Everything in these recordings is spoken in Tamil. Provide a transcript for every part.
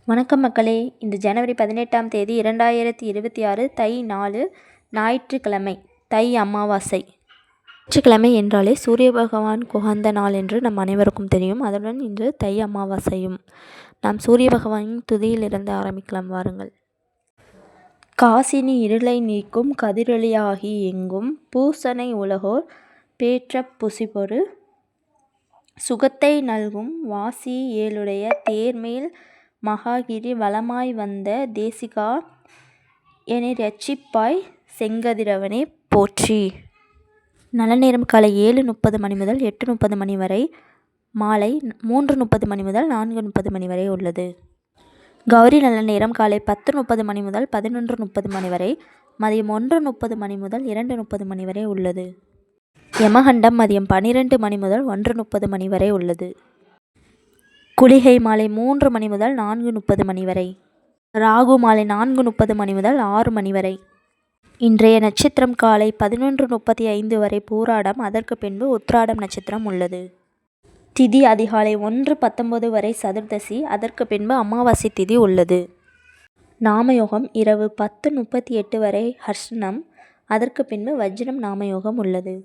வணக்கம் மக்களே. இன்று ஜனவரி 18ஆம் தேதி 2026 தை 4 ஞாயிற்றுக்கிழமை, தை அமாவாசை. ஞாயிற்றுக்கிழமை என்றாலே சூரிய பகவான் உகந்த நாள் என்று நம் அனைவருக்கும் தெரியும். அதுடன் இன்று தை அமாவாசையும். நாம் சூரிய பகவானின் துதியிலிருந்து ஆரம்பிக்கலாம் வாருங்கள். காசினி இருளை நீக்கும் கதிரொளியாகி எங்கும் பூசனை உலகோர் பேற்ற புசிபொரு சுகத்தை நல்கும் வாசி ஏழுடைய தேர்மேல் மகாகிரி வலமாய் வந்த தேசிகா எனை ரட்சிப்பாய் செங்கதிரவனே போற்றி. நல்ல நேரம் காலை 7:30 மணி முதல் 8:30 மணி வரை, மாலை 3:30 மணி முதல் 4:30 மணி வரை உள்ளது. கௌரி நல்ல நேரம் காலை 10:30 மணி முதல் 11:30 மணி வரை, மதியம் 1:30 மணி முதல் 2:30 மணி வரை உள்ளது. யமகண்டம் மதியம் 12 மணி முதல் 1:30 மணி வரை உள்ளது. குளிகை மாலை 3 மணி முதல் 4:30 மணி வரை. ராகு மாலை 4:30 மணி முதல் 6 மணி வரை. இன்றைய நட்சத்திரம் காலை 11:35 வரை பூராடம், அதற்கு பின்பு உத்திராடம் நட்சத்திரம் உள்ளது. திதி அதிகாலை 1:19 வரை சதுர்தசி, அதற்கு பின்பு அமாவாசை திதி உள்ளது. நாமயோகம் இரவு 10:38 வரை ஹர்ஷனம், அதற்கு பின்பு வஜ்ரம் நாமயோகம் உள்ளது.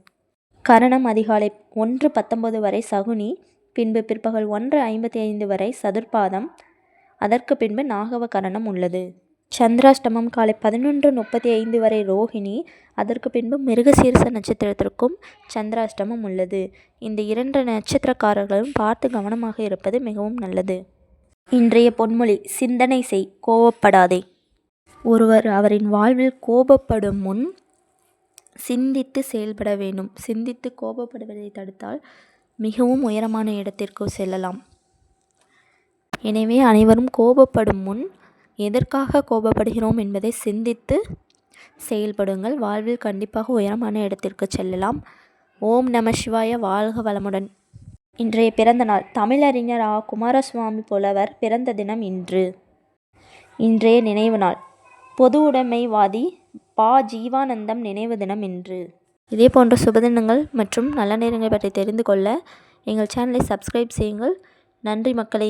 கரணம் அதிகாலை 1:19 வரை சகுனி, பின்பு பிற்பகல் 1:55 வரை சதுர்பாதம், அதற்கு பின்பு நாகவ கரணம் உள்ளது. சந்திராஷ்டமம் காலை 11:35 வரை ரோஹிணி, அதற்கு பின்பு மிருகசீரிஷ நட்சத்திரத்திற்கும் சந்திராஷ்டமம் உள்ளது. இந்த 2 நட்சத்திரக்காரர்களும் பார்த்து கவனமாக இருப்பது மிகவும் நல்லது. இன்றைய பொன்மொழி: சிந்தனை செய், கோபப்படாதே. ஒருவர் அவரின் வாழ்வில் கோபப்படும் முன் சிந்தித்து செயல்பட வேண்டும். சிந்தித்து கோபப்படுவதை தடுத்தால் மிகவும் உயரமான இடத்திற்கு செல்லலாம். எனவே அனைவரும் கோபப்படும் முன் எதற்காக கோபப்படுகிறோம் என்பதை சிந்தித்து செயல்படுங்கள். வாழ்வில் கண்டிப்பாக உயரமான இடத்திற்கு செல்லலாம். ஓம் நம சிவாய. வாழ்க வளமுடன். இன்றைய பிறந்த நாள்: தமிழறிஞர் குமாரசுவாமி புலவர் பிறந்த தினம் இன்று. இன்றைய நினைவு நாள்: பொது உடைமைவாதி ஜீவானந்தம் நினைவு தினம் இன்று. இதே போன்ற சுபதினங்கள் மற்றும் நல்ல நேரங்களை பற்றி தெரிந்து கொள்ள எங்கள் சேனலை சப்ஸ்கிரைப் செய்யுங்கள். நன்றி மக்களே.